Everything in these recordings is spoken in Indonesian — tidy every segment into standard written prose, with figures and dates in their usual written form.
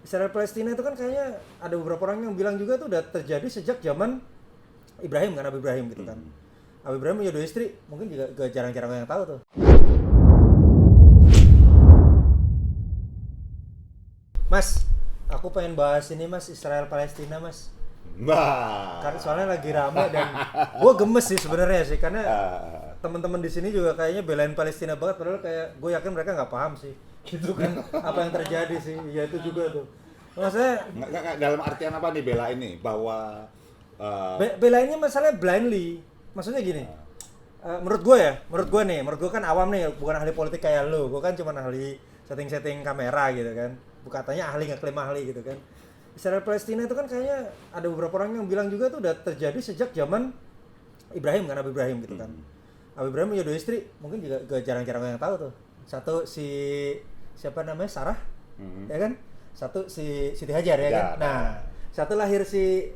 Israel Palestina itu kan kayaknya ada beberapa orang yang bilang juga tuh udah terjadi sejak zaman Ibrahim kan, Nabi Ibrahim gitu kan. Nabi Ibrahim punya 2 istri, mungkin juga jarang-jarang yang tahu tuh. Mas, aku pengen bahas ini Mas, Israel Palestina Mas. Karena soalnya lagi rame dan gue gemes sih sebenarnya sih karena teman-teman di sini juga kayaknya belain Palestina banget, padahal kayak gue yakin mereka nggak paham sih gitu kan apa yang terjadi sih. Ya itu juga tuh maksudnya Nggak, dalam artian apa nih bela ini bahwa belainnya masalahnya blindly, maksudnya gini. Menurut gue kan awam nih, bukan ahli politik kayak lu. Gue kan cuma ahli setting kamera gitu kan, katanya ahli, ngeklaim ahli gitu kan. Israel Palestina itu kan kayaknya ada beberapa orang yang bilang juga tuh udah terjadi sejak zaman Ibrahim kan, Nabi Ibrahim gitu kan. Nabi Ibrahim punya 2 istri, mungkin juga jarang-jarang yang tahu tuh. Satu si siapa namanya, Sarah, ya kan? Satu si Siti Hajar ya kan. Nah, satu lahir si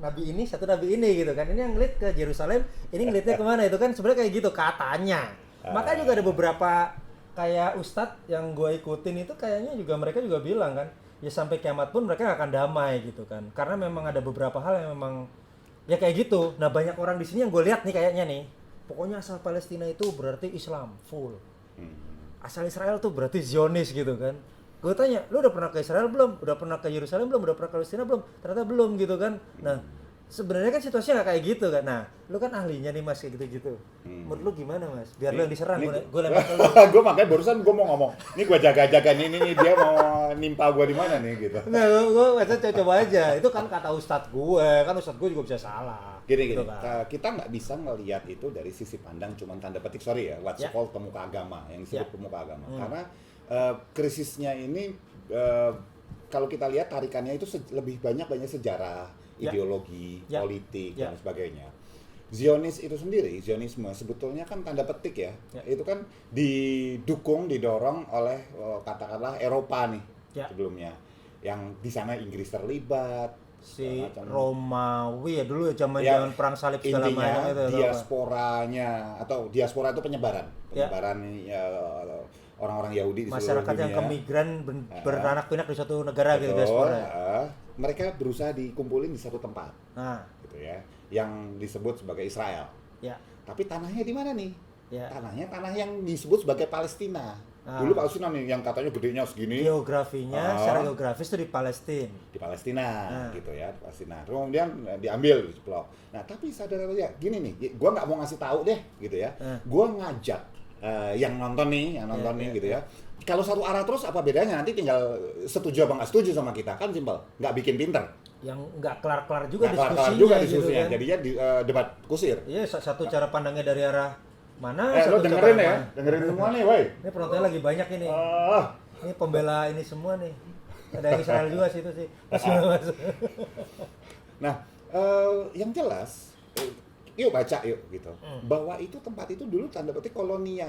Nabi ini, satu Nabi ini gitu kan. Ini yang ngelit ke Yerusalem, ini ngelitnya kemana, itu kan sebenarnya kayak gitu katanya. Maka juga ada beberapa kayak ustadz yang gue ikutin itu kayaknya juga mereka juga bilang kan, ya sampai kiamat pun mereka gak akan damai gitu kan, karena memang ada beberapa hal yang memang ya kayak gitu. Nah, banyak orang di sini yang gue lihat nih kayaknya nih, pokoknya asal Palestina itu berarti Islam full, asal Israel tuh berarti Zionis gitu kan. Gue tanya, lu udah pernah ke Israel belum? Udah pernah ke Yerusalem belum? Udah pernah ke Palestina belum? Ternyata belum gitu kan. Nah, sebenarnya kan situasinya gak kayak gitu kan. Nah, lu kan ahlinya nih Mas kayak gitu-gitu. Menurut lu gimana Mas? Biar lu yang diserang, gue lempar ke lu. gue makanya barusan gue mau ngomong, ini gue jaga-jaga nih dia mau nimpa gue di mana nih gitu. Nggak, gue coba aja. Itu kan kata ustadz gue, kan ustadz gue juga bisa salah. Gini, gitu kan. kita nggak bisa ngelihat itu dari sisi pandang cuman tanda petik, sorry ya, what's called pemuka agama, yang disebut pemuka agama. Karena krisisnya ini kalau kita lihat tarikannya itu lebih banyak sejarah, ideologi, politik dan sebagainya. Zionisme sebetulnya kan tanda petik ya. Itu kan didorong oleh katakanlah Eropa nih sebelumnya, yang di sana Inggris terlibat, si Romawi ya dulu ya, zaman perang salib segala macam itu. Diaspora itu penyebaran orang-orang Yahudi di seluruh masyarakat dunia. yang kemigran beranak pinak di suatu negara gitu, diaspora. Mereka berusaha dikumpulin di satu tempat, gitu ya, yang disebut sebagai Israel. Tapi tanahnya di mana nih? Tanah yang disebut sebagai Palestina. Dulu Palestina nih yang katanya gedenya segini. Geografinya, secara geografis itu di Palestina. Di Palestina, gitu ya, di Palestina. Kemudian diambil di Pulau. Nah, tapi sadar aja, gini nih, gua nggak mau ngasih tahu deh, gitu ya. Gua ngajak yang nonton nih, gitu ya. Kalau satu arah terus apa bedanya? Nanti tinggal setuju apa nggak setuju sama kita, kan simpel. Nggak bikin pinter. Yang nggak kelar-kelar juga diskusinya. Gitu kan? Jadinya debat kusir. Iya, satu cara pandangnya dari arah mana? Lo dengerin ya, dengerin semua nih, woi. Ini penontonnya lagi banyak ini. Ini pembela ini semua nih. Ada yang Israel juga sih itu sih. Nah, yang jelas, yuk baca yuk gitu. Bahwa itu tempat itu dulu tanda petik koloni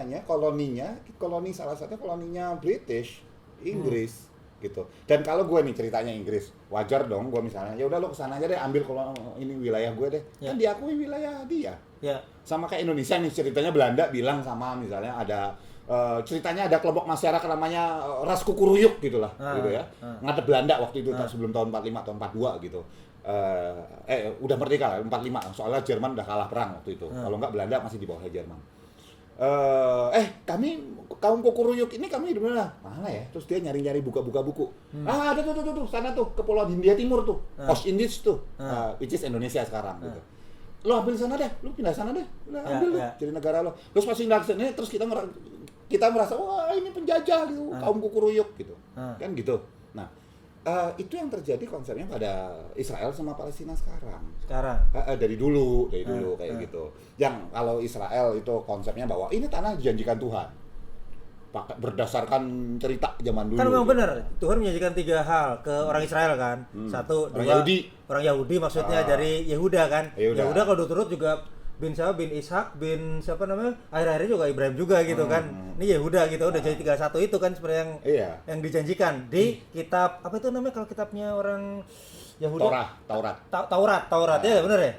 salah satu koloninya British, Inggris gitu. Dan kalau gue nih ceritanya Inggris, wajar dong gue misalnya, ya udah lo kesana aja deh, ambil kalau ini wilayah gue deh. Kan diakui wilayah dia. Sama kayak Indonesia nih, ceritanya Belanda bilang sama misalnya ada ceritanya ada kelompok masyarakat namanya ras Kukuruyuk gitulah, gitu ya. Ngadep Belanda waktu itu sebelum tahun 45 atau 42 gitu. Udah merdeka lah 45, soalnya Jerman udah kalah perang waktu itu. Kalau enggak Belanda masih di bawah Jerman. Kami kaum Kukuruyuk ini kami di mana? Mana ya? Terus dia nyari-nyari buka-buka buku. Ada tuh sana tuh, Kepulauan Hindia Timur tuh. Ost Indies tuh. Which is Indonesia sekarang gitu. Lo ambil sana deh, lo pindah sana deh. Ambil lo, jadi negara lo. Terus pas pindah ke sini terus kita merasa wah ini penjajah gitu, kaum Kukuruyuk gitu. Kan gitu. Nah, itu yang terjadi konsepnya pada Israel sama Palestina sekarang. Dari dulu kayak gitu. Yang kalau Israel itu konsepnya bahwa ini tanah dijanjikan Tuhan, berdasarkan cerita zaman dulu. Kan memang benar, Tuhan menjanjikan 3 hal ke orang Israel kan. Satu, orang Yahudi maksudnya dari Yehuda kan. Yehuda kalau turut juga bin Ishak bin siapa namanya, akhir-akhirnya juga Ibrahim juga gitu kan. Ini Yehuda gitu, udah jadi 31 itu kan sebenarnya yang dijanjikan di kitab apa itu namanya kalau kitabnya orang Yahudi? Taurat ya benar ya?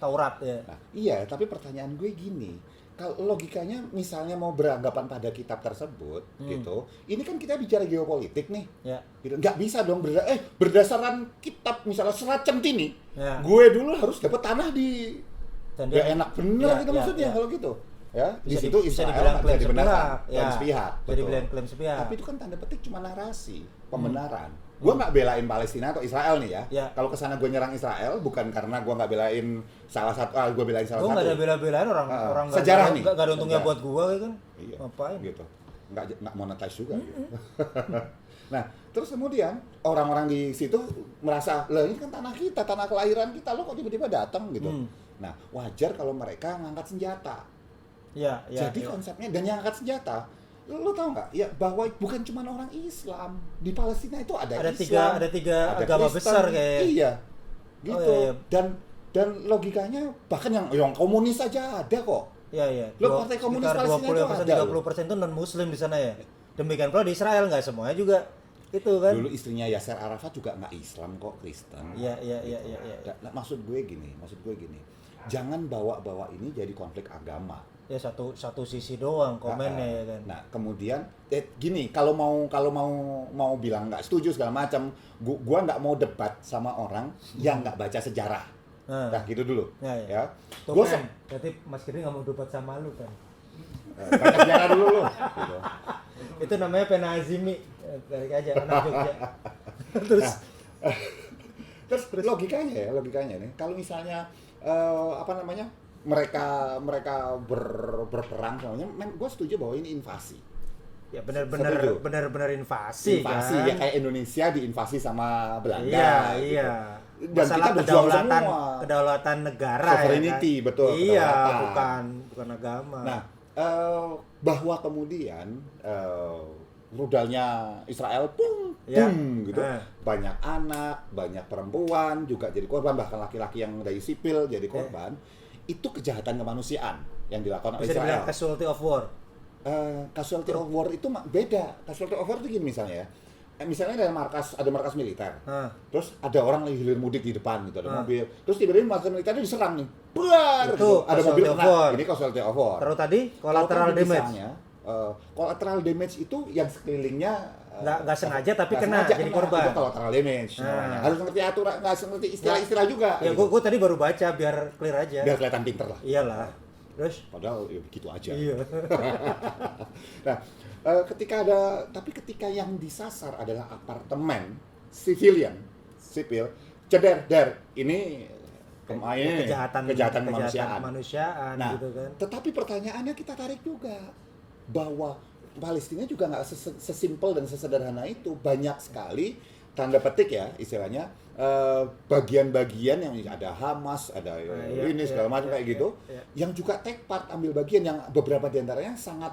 Taurat ya. Nah, iya, tapi pertanyaan gue gini, kalau logikanya misalnya mau beranggapan pada kitab tersebut gitu, ini kan kita bicara geopolitik nih. Ya. Gitu. Nggak bisa dong berdasarkan kitab misalnya Serat Centini, Ya. gue dulu harus dapat tanah di Dan ya dia- enak bener ya, gitu ya, maksudnya ya. kalau gitu. Ya, di Bisa situ bisa Israel dibilang nggak klaim bisa dibenarkan, sepihak. klaim Ya. sepihak. Bisa betul. dibilang klaim sepihak. Tapi itu kan tanda petik cuma narasi, pembenaran. Gue nggak belain Palestina atau Israel nih ya. Ya. Kalau kesana gue nyerang Israel bukan karena gue nggak belain salah satu, gue belain salah Gue satu. nggak ada bela-belaan orang nggak sejarah ada- nih. nggak ada untungnya Sejarah. buat gua kan. Iya. Ngapain? Gitu. Nggak monetize juga gitu. Nah, terus kemudian orang-orang di situ merasa, "Lah ini kan tanah kita, tanah kelahiran kita, lo kok tiba-tiba datang?" gitu. Nah, wajar kalau mereka ngangkat senjata. Ya, ya. Jadi ya. konsepnya, dan yang angkat senjata, lo tau nggak? Ya bahwa bukan cuma orang Islam di Palestina itu ada Islam, ada tiga ada agama Kristen, besar kayak. iya, gitu. iya. Dan logikanya bahkan yang komunis aja ada kok. Iya, iya. Lo partai komunis Palestina itu ada, 30% itu non muslim di sana ya. Demikian pula di Israel nggak semuanya juga itu kan. Dulu istrinya Yasser Arafat juga nggak Islam kok, Kristen. Iya, iya, iya, iya, iya. Nah, maksud gue gini, jangan bawa ini jadi konflik agama. Ya satu sisi doang komennya ya kan. Nah, kemudian gini, kalau mau bilang nggak setuju segala macam, gua nggak mau debat sama orang yang nggak baca sejarah. Nah, gitu dulu. Ya. Tuh Gua kan, berarti Mas Kiri nggak mau debat sama lu kan. baca sejarah dulu lu. Gitu. Itu namanya pena azimi. Balik aja anak Jogja. Terus Terus logikanya nih, kalau misalnya mereka berperang semuanya, gue setuju bahwa ini invasi. ya Setuju. benar-benar invasi kan. Ya kayak Indonesia diinvasi sama Belanda. Iya, gitu. iya. Dan Masalah kita berjuang semua. kedaulatan negara Sovereignty, ya kan? betul, Iya, kedaulatan. bukan agama. Nah, bahwa kemudian rudalnya Israel pung Ya. gitu. Banyak anak, banyak perempuan juga jadi korban, bahkan laki-laki yang dari sipil jadi korban. Itu kejahatan kemanusiaan yang dilakukan oleh Bisa dibilang Israel. casualty of war. Casualty of war itu beda. Casualty of war itu gini misalnya ya. Misalnya ada markas militer. Terus ada orang lagi hilir mudik di depan gitu, ada mobil. Terus tiba-tiba markas militernya diserang nih. Buar! Itu Ada mobil casualty of kena. war. Ini casualty of war. Terus tadi collateral Kalau damage. misalnya, collateral damage itu yang sekelilingnya Nggak sengaja tapi nggak kena, sengaja jadi kena. korban. Itu collateral damage namanya. Harus ngerti aturan, nggak ngerti istilah-istilah juga. Ya gitu. gua tadi baru baca biar clear aja. Biar kelihatan pinter lah. Iyalah. Terus Padahal ya begitu aja. iya. Nah, ketika yang disasar adalah apartemen sipil, ceder, ini kejahatan kemanusiaan. Nah, gitu kan. tetapi pertanyaannya kita tarik juga bahwa Palestina juga nggak sesimpel dan sesederhana itu. Banyak sekali tanda petik ya istilahnya bagian-bagian yang ada Hamas, ada segala macam kayak gitu, yang juga take part ambil bagian, yang beberapa diantaranya sangat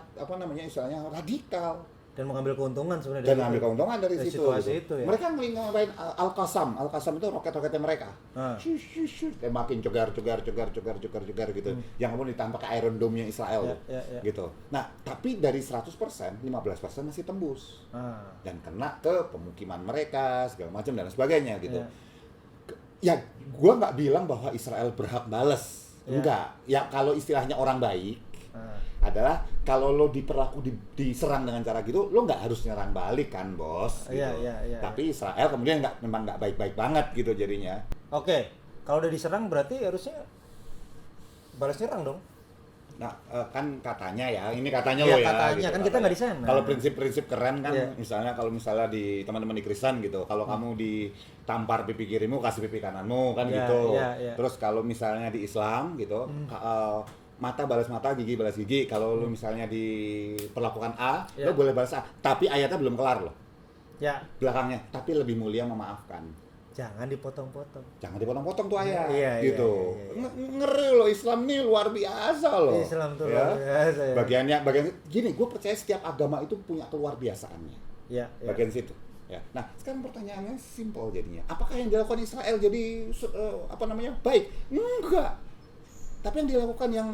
istilahnya radikal Dan mengambil keuntungan sebenarnya. dan ambil keuntungan dari situ. situasi Gitu. itu ya. Mereka ngapain Al-Qassam itu roket-roketnya mereka. Shush, tembakin cegar gitu. Yang kemudian ditambah ke Iron Dome-nya Israel gitu. Nah, tapi dari 100%, 15% masih tembus. Dan kena ke pemukiman mereka, segala macam dan sebagainya gitu. Ya, gua nggak bilang bahwa Israel berhak balas. Enggak. Ya kalau istilahnya orang baik adalah kalau lo diserang dengan cara gitu, lo nggak harus nyerang balik kan, bos. Gitu. Tapi Israel kemudian memang nggak baik-baik banget gitu jadinya. Oke, kalau udah diserang berarti harusnya balas nyerang dong. Nah, kan katanya ya, ini katanya Iya, lo ya. katanya, gitu, kan kita nggak di sana. Kalau prinsip-prinsip keren kan, Iya. misalnya di teman-teman di Kristen gitu, kalau kamu ditampar pipi kirimu, kasih pipi kananmu kan gitu. Terus kalau misalnya di Islam gitu, mata balas mata, gigi balas gigi. Kalau lo misalnya diperlakukan A, lo boleh balas A. Tapi ayatnya belum kelar loh. Ya, Belakangnya, tapi lebih mulia memaafkan. jangan dipotong-potong. Jangan dipotong-potong tuh ayat, Iya, gitu. iya. Ngeri loh, Islam nih luar biasa loh. Islam tuh luar biasa ya. Bagian gini, gue percaya setiap agama itu punya keluar biasaannya. Iya. Bagian situ. Ya. Nah, sekarang pertanyaannya simpel jadinya. Apakah yang dilakukan Israel jadi baik? Enggak. Tapi yang dilakukan yang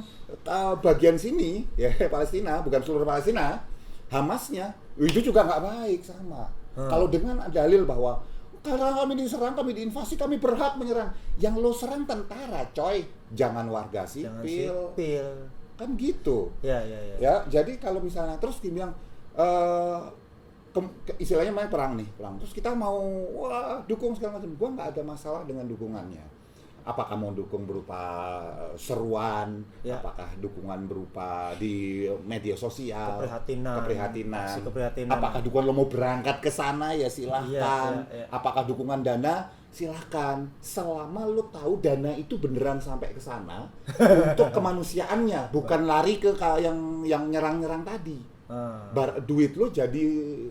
bagian sini, ya Palestina, bukan seluruh Palestina, Hamasnya, itu juga nggak baik sama. Kalau dengan dalil bahwa karena kami diserang, kami diinvasi, kami berhak menyerang. Yang lo serang tentara, coy. Jangan warga sipil. Kan gitu. Ya. Ya, jadi kalau misalnya terus dia bilang istilahnya main perang. Terus kita mau dukung segala macam. Gua nggak ada masalah dengan dukungannya. Apakah mau dukung berupa seruan, apakah dukungan berupa di media sosial, keprihatinan. Apakah dukungan lo mau berangkat ke sana ya silahkan. Apakah dukungan dana silahkan. Selama lo tahu dana itu beneran sampai ke sana untuk kemanusiaannya, bukan lari ke yang nyerang-nyerang tadi. Duit lo jadi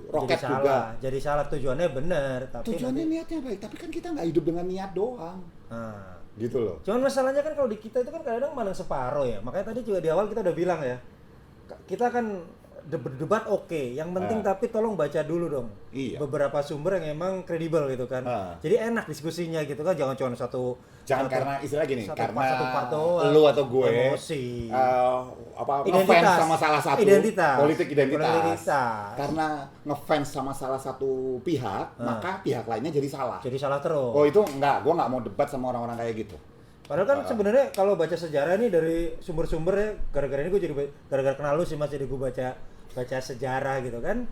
roket juga. Jadi salah tujuannya benar, tapi tujuannya niatnya baik, tapi kan kita nggak hidup dengan niat doang. Gitu loh. Cuman masalahnya kan kalau di kita itu kan kadang-kadang mandang separuh ya. Makanya tadi juga di awal kita udah bilang ya. Kita kan berdebat oke. Yang penting tapi tolong baca dulu dong. Iya. Beberapa sumber yang emang kredibel gitu kan. Jadi enak diskusinya gitu kan. Jangan cuma Jangan karena istilah gini, karena doang, lu atau gue emosi. ngefans sama salah satu politik identitas. Karena ngefans sama salah satu pihak, maka pihak lainnya jadi salah. Jadi salah terus. Oh itu enggak, gue nggak mau debat sama orang-orang kayak gitu. Padahal kan sebenarnya kalau baca sejarah nih dari sumber-sumbernya, gara-gara ini gue jadi gara-gara kenal lu sih Mas, jadi gue baca sejarah gitu kan.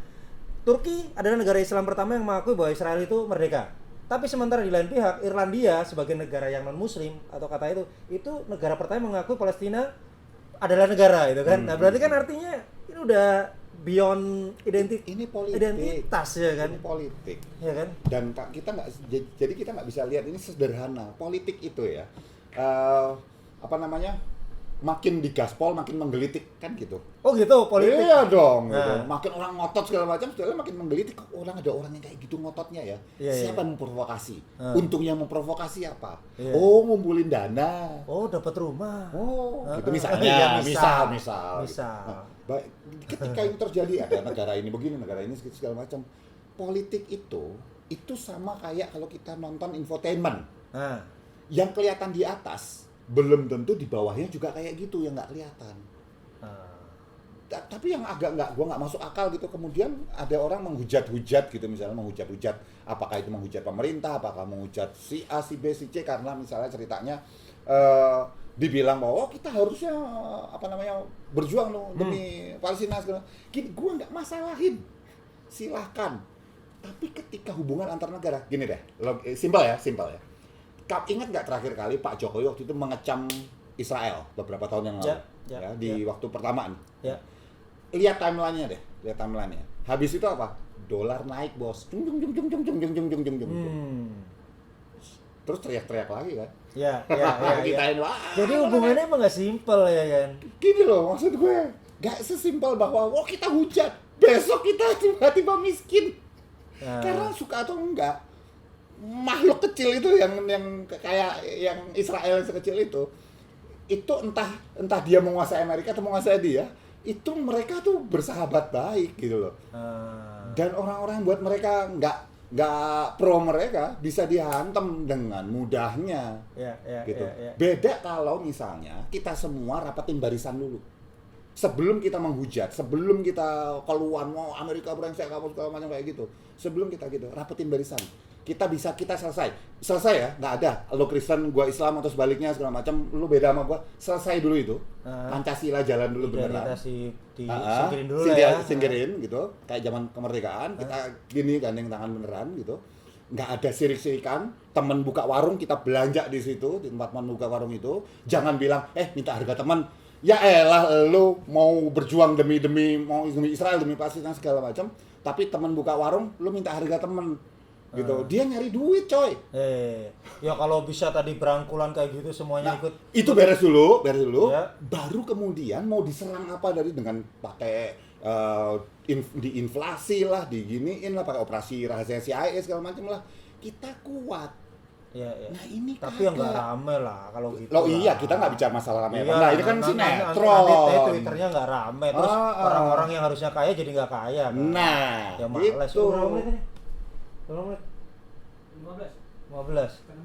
Turki adalah negara Islam pertama yang mengakui bahwa Israel itu merdeka. Tapi sementara di lain pihak, Irlandia sebagai negara yang non-muslim atau kata itu negara pertama yang mengakui Palestina adalah negara gitu kan. Nah, berarti kan artinya ini udah beyond identitas ya kan. Ini politik. Ya kan? Dan kita nggak bisa lihat ini sederhana. Politik itu ya. Makin digaspol makin menggelitik kan gitu. Oh gitu, politik. Iya dong, gitu. Makin orang ngotot segala macam, sebenarnya makin menggelitik. Ada orang yang kayak gitu ngototnya ya. Siapa yang memprovokasi? Untungnya memprovokasi apa? Oh, ngumpulin dana. Oh, dapat rumah. Oh, gitu misalnya. Misal. Nah, ketika itu terjadi ada negara ini begini, negara ini segala macam. Politik itu sama kayak kalau kita nonton infotainment. Yang kelihatan di atas belum tentu di bawahnya juga kayak gitu yang nggak kelihatan. Tapi yang agak gue nggak masuk akal gitu, kemudian ada orang menghujat-hujat gitu, misalnya menghujat-hujat, apakah itu menghujat pemerintah, apakah menghujat si A, si B, si C, karena misalnya ceritanya dibilang bahwa kita harusnya berjuang loh demi Palestina segala. Gini, gue nggak masalahin, silahkan. Tapi ketika hubungan antar negara, gini deh, simpel ya. Ingat nggak terakhir kali Pak Jokowi waktu itu mengecam Israel beberapa tahun yang lalu, waktu pertama nih. Lihat timelinenya deh, Habis itu apa? Dolar naik bos, terus teriak-teriak lagi kan? Ya. Jadi Jadi hubungannya emang nggak simpel ya kan? Gini loh, maksud gue, nggak sesimpel bahwa kita hujat, besok kita tiba-tiba miskin. Karena suka atau enggak, makhluk kecil itu yang kayak yang Israel yang sekecil itu entah dia menguasai Amerika atau menguasai dia, itu mereka tuh bersahabat baik gitu loh. Dan orang-orang buat mereka nggak pro mereka bisa dihantam dengan mudahnya. Gitu. Beda kalau misalnya kita semua rapetin barisan dulu. Sebelum kita menghujat, sebelum kita keluar mau Amerika brengsek apa segala macam kayak gitu. Sebelum kita gitu, rapetin barisan. Kita selesai ya, nggak ada lo Kristen, gua Islam atau sebaliknya segala macam, lu beda sama gua, selesai dulu itu. Pancasila jalan dulu beneran. Singkirin dulu ya. Singkirin gitu, kayak zaman kemerdekaan, kita gini gandeng tangan beneran gitu. Nggak ada sirik-sirikan, temen buka warung kita belanja di situ, di tempat teman buka warung itu, jangan bilang minta harga teman. Ya elah, lu mau berjuang demi Israel, demi Palestina segala macam, tapi temen buka warung, lu minta harga temen. Gitu. Dia nyari duit, coy. Ya kalau bisa tadi berangkulan kayak gitu semuanya ikut. Itu beres dulu. Ya. Baru kemudian mau diserang apa dengan pakai diinflasi lah, diginiin lah, pakai operasi rahasia CIA segala macam lah. Kita kuat. Ya. Nah ini tapi yang nggak rame lah kalau gitu. Loh iya, kita nggak bicara masalah rame. Nah ini kan sinetron. Twitternya nggak rame, terus orang-orang yang harusnya kaya jadi nggak kaya. Kan? Nah, ya males. Itu. 15.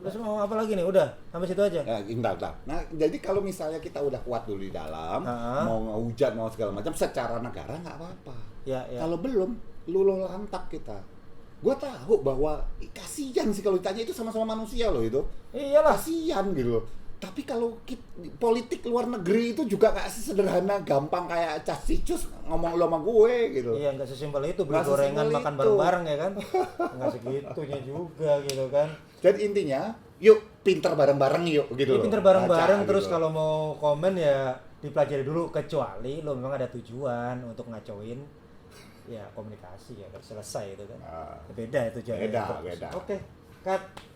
Terus mau apa lagi nih? Udah, sampai situ aja. Entar. Nah, jadi kalau misalnya kita udah kuat dulu di dalam, mau ngehujat, mau segala macam, secara negara nggak apa-apa. Ya. Kalau belum, luluh lantak kita. Gue tahu bahwa kasihan sih kalau ditanya, itu sama-sama manusia loh itu. Iyalah. Kasihan gitu loh. Tapi kalau politik luar negeri itu juga nggak sesederhana gampang kayak cas cicus ngomong lo sama gue gitu. Iya, nggak sesimpel itu, beli Nggak gorengan sesimpel makan itu. bareng-bareng ya kan. Nggak segitunya juga gitu kan. Dan intinya, yuk pinter bareng-bareng yuk gitu Jadi loh. pinter bareng-bareng, Baca, terus gitu. kalau mau komen ya dipelajari dulu, kecuali lo memang ada tujuan untuk ngacoin, ya komunikasi ya selesai itu kan. Ah. Beda itu tujuannya. Beda. Oke, cut.